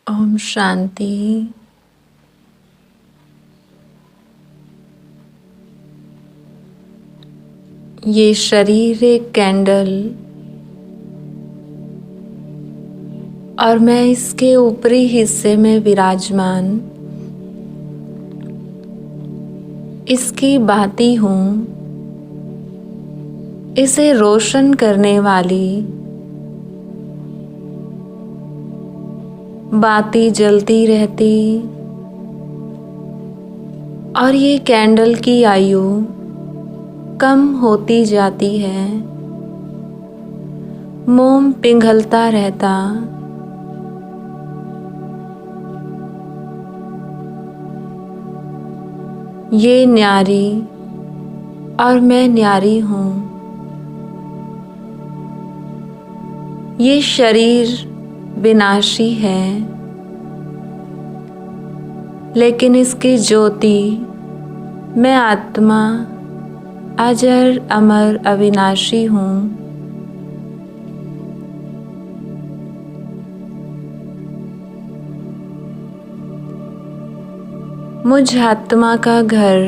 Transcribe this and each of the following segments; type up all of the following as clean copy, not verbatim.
ओम शांति। ये शरीर एक कैंडल और मैं इसके ऊपरी हिस्से में विराजमान इसकी बाती हूँ। इसे रोशन करने वाली बाती जलती रहती और ये कैंडल की आयु कम होती जाती है। मोम पिघलता रहता ये न्यारी और मैं न्यारी हूँ। ये शरीर विनाशी है, लेकिन इसकी ज्योति मैं आत्मा अजर अमर अविनाशी हूँ। मुझ आत्मा का घर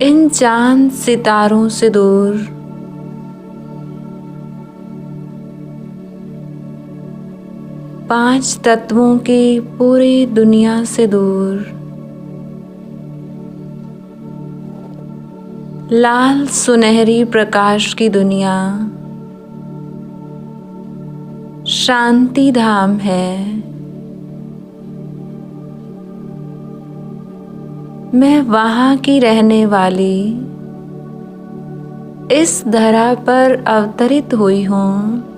इन चांद सितारों से दूर पांच तत्वों की पूरी दुनिया से दूर लाल सुनहरी प्रकाश की दुनिया शांति धाम है। मैं वहाँ की रहने वाली इस धरा पर अवतरित हुई हूँ।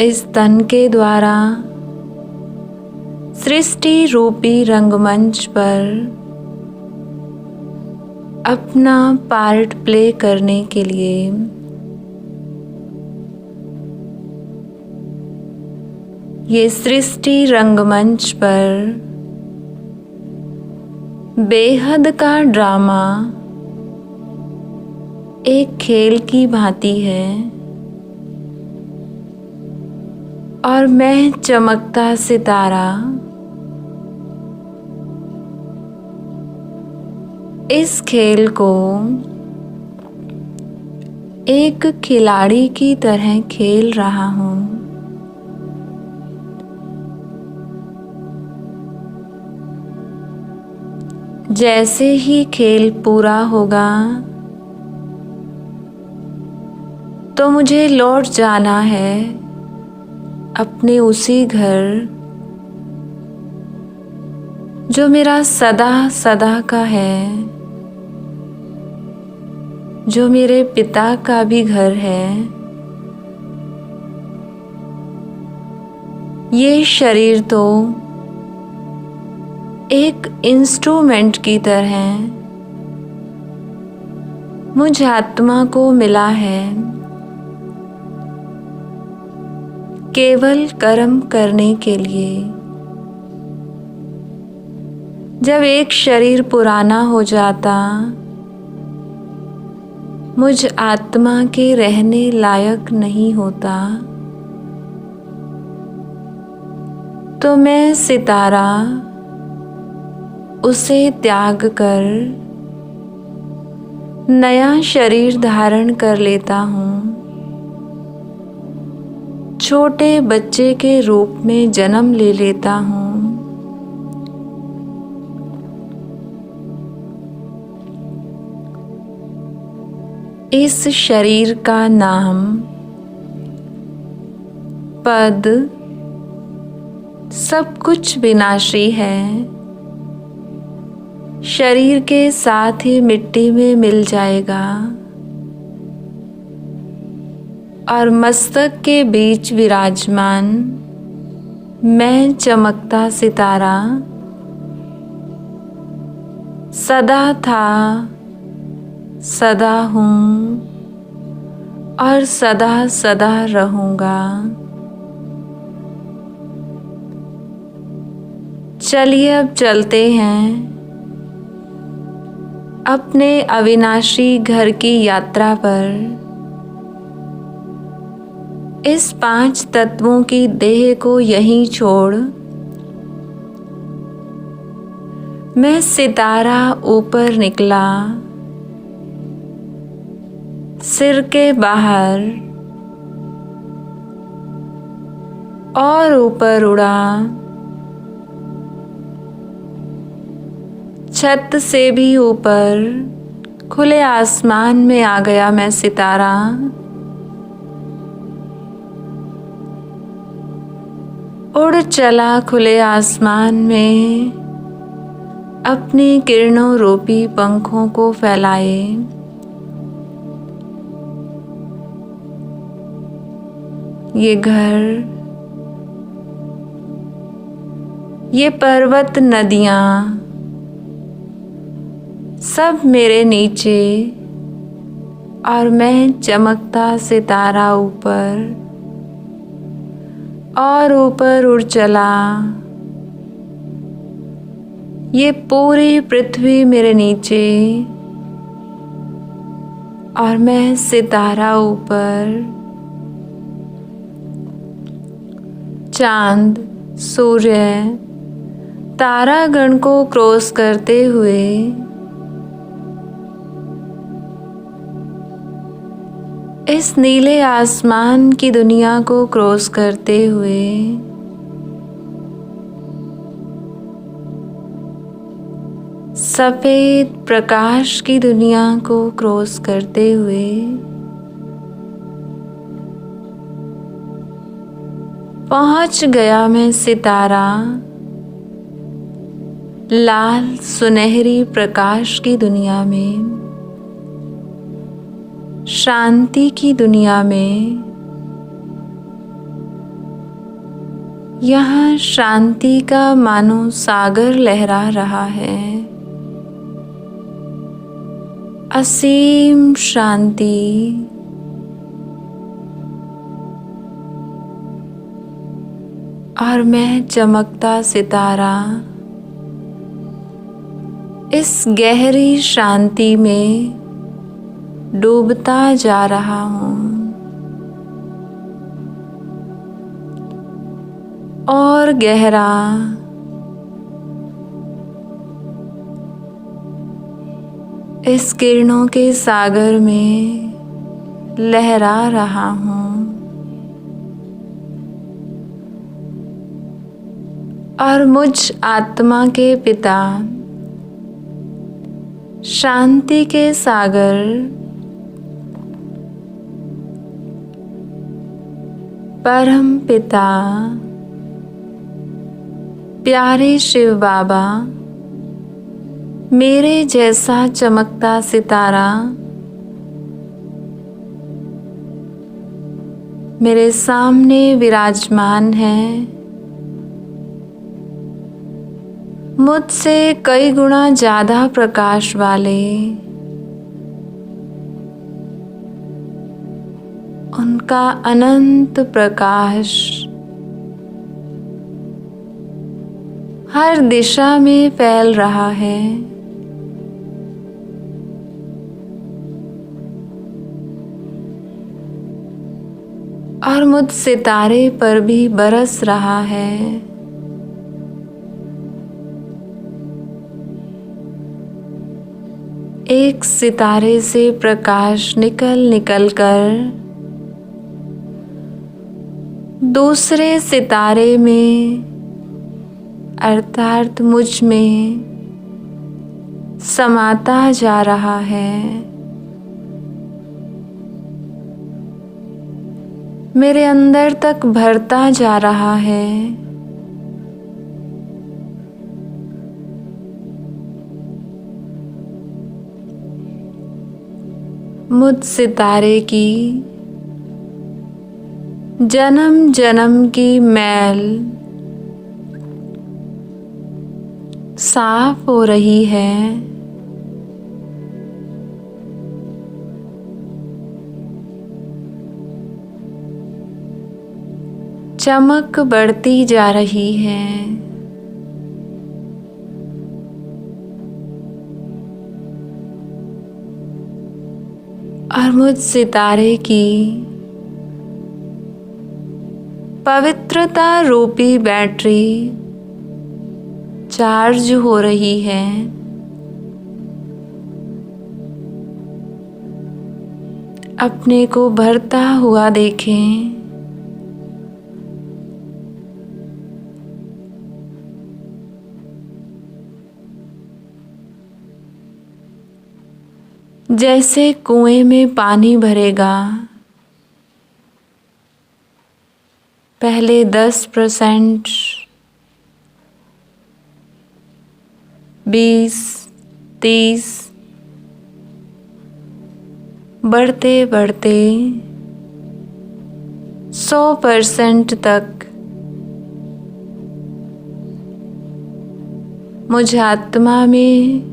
इस तन के द्वारा सृष्टि रूपी रंगमंच पर अपना पार्ट प्ले करने के लिए ये सृष्टि रंगमंच पर बेहद का ड्रामा एक खेल की भांति है और मैं चमकता सितारा इस खेल को एक खिलाड़ी की तरह खेल रहा हूँ। जैसे ही खेल पूरा होगा तो मुझे लौट जाना है अपने उसी घर जो मेरा सदा सदा का है, जो मेरे पिता का भी घर है। ये शरीर तो एक इंस्ट्रूमेंट की तरह मुझ आत्मा को मिला है, केवल कर्म करने के लिए। जब एक शरीर पुराना हो जाता, मुझ आत्मा के रहने लायक नहीं होता, तो मैं सितारा उसे त्याग कर नया शरीर धारण कर लेता हूँ। छोटे बच्चे के रूप में जन्म ले लेता हूँ। इस शरीर का नाम पद सब कुछ विनाशी है। शरीर के साथ ही मिट्टी में मिल जाएगा और मस्तक के बीच विराजमान मैं चमकता सितारा सदा था, सदा हूँ और सदा सदा रहूँगा। चलिए अब चलते हैं अपने अविनाशी घर की यात्रा पर। इस 5 तत्वों की देह को यहीं छोड़ मैं सितारा ऊपर निकला, सिर के बाहर और ऊपर उड़ा। छत से भी ऊपर खुले आसमान में आ गया मैं सितारा। उड़ चला खुले आसमान में अपनी किरणों रूपी पंखों को फैलाए। ये घर, ये पर्वत, नदियाँ सब मेरे नीचे और मैं चमकता सितारा ऊपर और ऊपर उड़ चला। ये पूरी पृथ्वी मेरे नीचे और मैं सितारा ऊपर। चांद, सूर्य, तारागण को क्रॉस करते हुए इस नीले आसमान की दुनिया को क्रॉस करते हुए सफेद प्रकाश की दुनिया को क्रॉस करते हुए पहुंच गया मैं सितारा, लाल सुनहरी प्रकाश की दुनिया में, शांति की दुनिया में। यहाँ शांति का मानो सागर लहरा रहा है, असीम शांति। और मैं चमकता सितारा इस गहरी शांति में डूबता जा रहा हूँ और गहरा इस किरणों के सागर में लहरा रहा हूँ। और मुझ आत्मा के पिता शांति के सागर परम पिता प्यारे शिव बाबा, मेरे जैसा चमकता सितारा मेरे सामने विराजमान है। मुझसे कई गुना ज़्यादा प्रकाश वाले, उनका अनंत प्रकाश हर दिशा में फैल रहा है। और मुझ सितारे पर भी बरस रहा है। एक सितारे से प्रकाश निकल निकल कर दूसरे सितारे में अर्थात मुझ में समाता जा रहा है। मेरे अंदर तक भरता जा रहा है। मुझ सितारे की जन्म जन्म की मैल साफ हो रही है। चमक बढ़ती जा रही है। और मुझ सितारे की पवित्रता रूपी बैटरी चार्ज हो रही है। अपने को भरता हुआ देखें। जैसे कुएं में पानी भरेगा, पहले 10%, 20, 30, बढ़ते बढ़ते 100% तक मुझ आत्मा में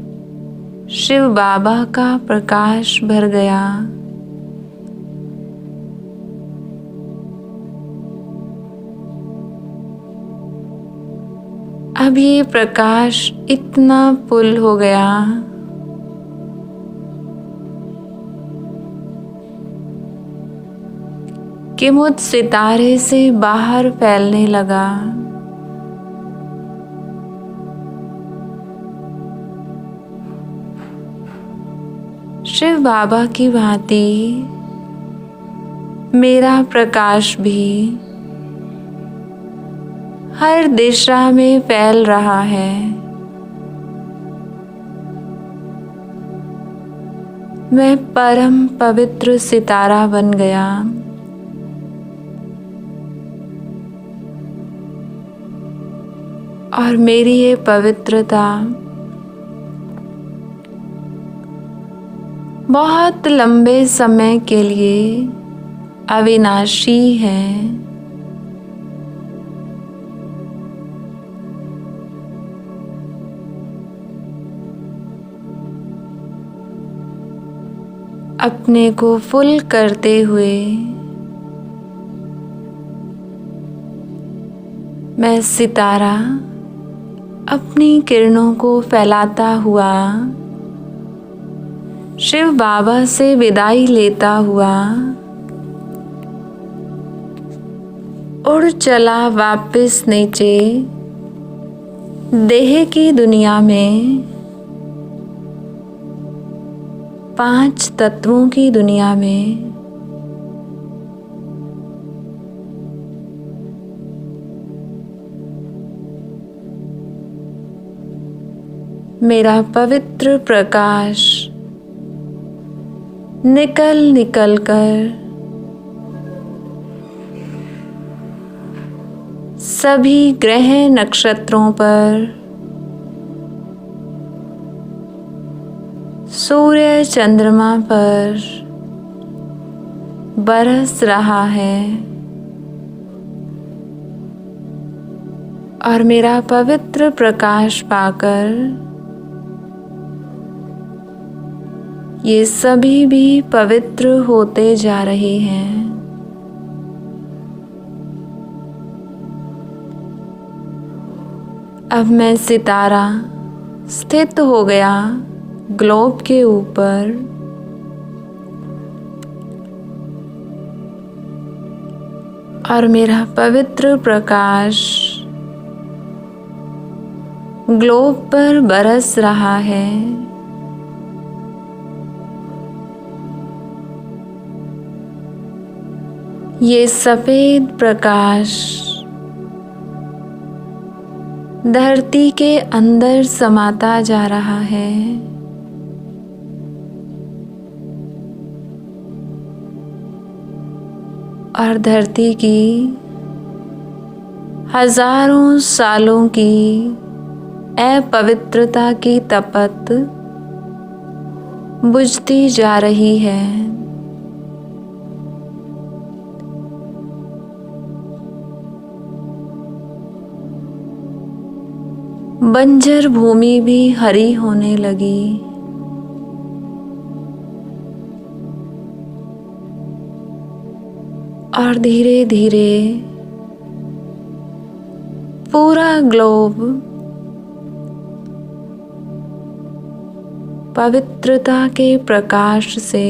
शिव बाबा का प्रकाश भर गया। अब ये प्रकाश इतना पुल हो गया कि मुझ सितारे से बाहर फैलने लगा। शिव बाबा की भांति मेरा प्रकाश भी हर दिशा में फैल रहा है। मैं परम पवित्र सितारा बन गया। और मेरी ये पवित्रता बहुत लंबे समय के लिए अविनाशी है। अपने को फुल करते हुए मैं सितारा अपनी किरणों को फैलाता हुआ शिव बाबा से विदाई लेता हुआ उड़ चला वापस नीचे देह की दुनिया में, 5 तत्वों की दुनिया में। मेरा पवित्र प्रकाश निकल निकल कर सभी ग्रह नक्षत्रों पर, सूर्य चंद्रमा पर बरस रहा है। और मेरा पवित्र प्रकाश पाकर ये सभी भी पवित्र होते जा रहे हैं। अब मैं सितारा स्थित हो गया ग्लोब के ऊपर। और मेरा पवित्र प्रकाश ग्लोब पर बरस रहा है। ये सफेद प्रकाश धरती के अंदर समाता जा रहा है। और धरती की हजारों सालों की अपवित्रता की तपत बुझती जा रही है। बंजर भूमि भी हरी होने लगी। और धीरे धीरे पूरा ग्लोब पवित्रता के प्रकाश से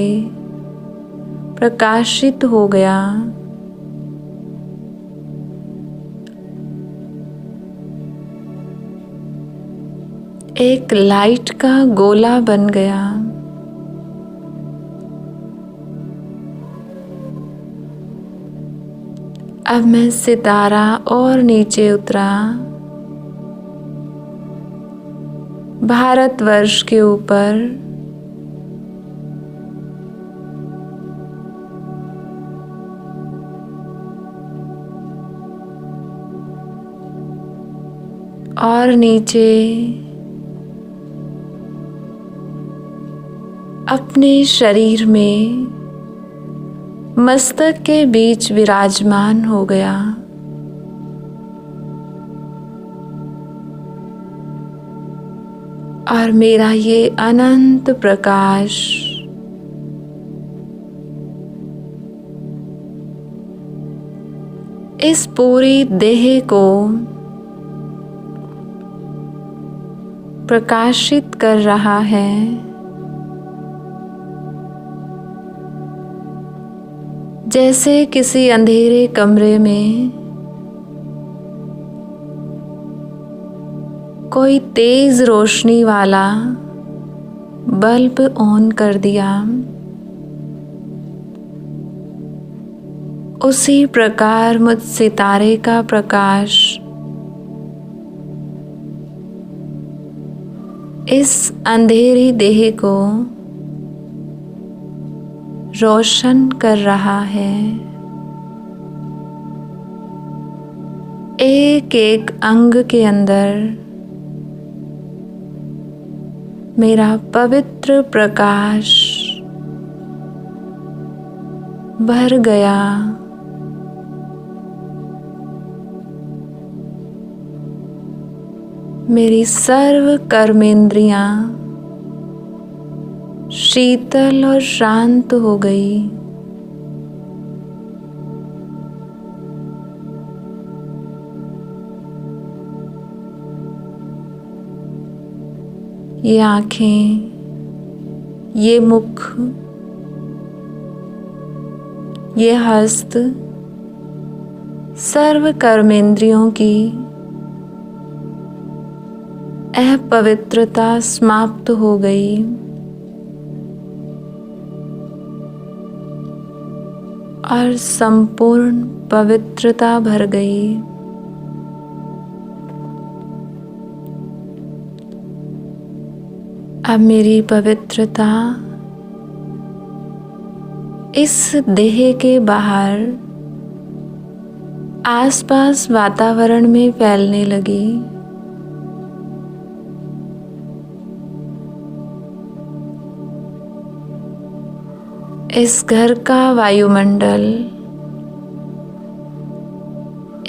प्रकाशित हो गया। एक लाइट का गोला बन गया। अब मैं सितारा और नीचे उतरा, भारतवर्ष के ऊपर और नीचे अपने शरीर में मस्तक के बीच विराजमान हो गया। और मेरा ये अनंत प्रकाश इस पूरी देह को प्रकाशित कर रहा है। जैसे किसी अंधेरे कमरे में कोई तेज रोशनी वाला बल्ब ऑन कर दिया, उसी प्रकार मुझ सितारे का प्रकाश इस अंधेरी देह को रोशन कर रहा है। एक एक अंग के अंदर मेरा पवित्र प्रकाश भर गया। मेरी सर्व कर्मेंद्रियां शीतल और शांत हो गई। ये आँखें, ये मुख, ये हस्त सर्व कर्मेंद्रियों की अपवित्रता समाप्त हो गई। और संपूर्ण पवित्रता भर गई। अब मेरी पवित्रता इस देह के बाहर आसपास वातावरण में फैलने लगी। इस घर का वायुमंडल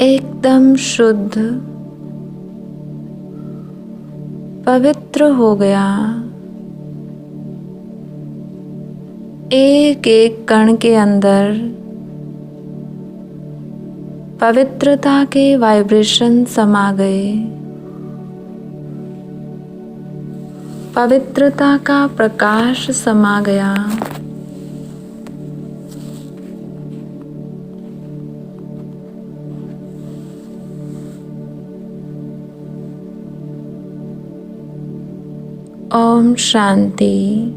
एकदम शुद्ध पवित्र हो गया। एक एक कण के अंदर पवित्रता के वाइब्रेशन समा गए। पवित्रता का प्रकाश समा गया। ओम शांति।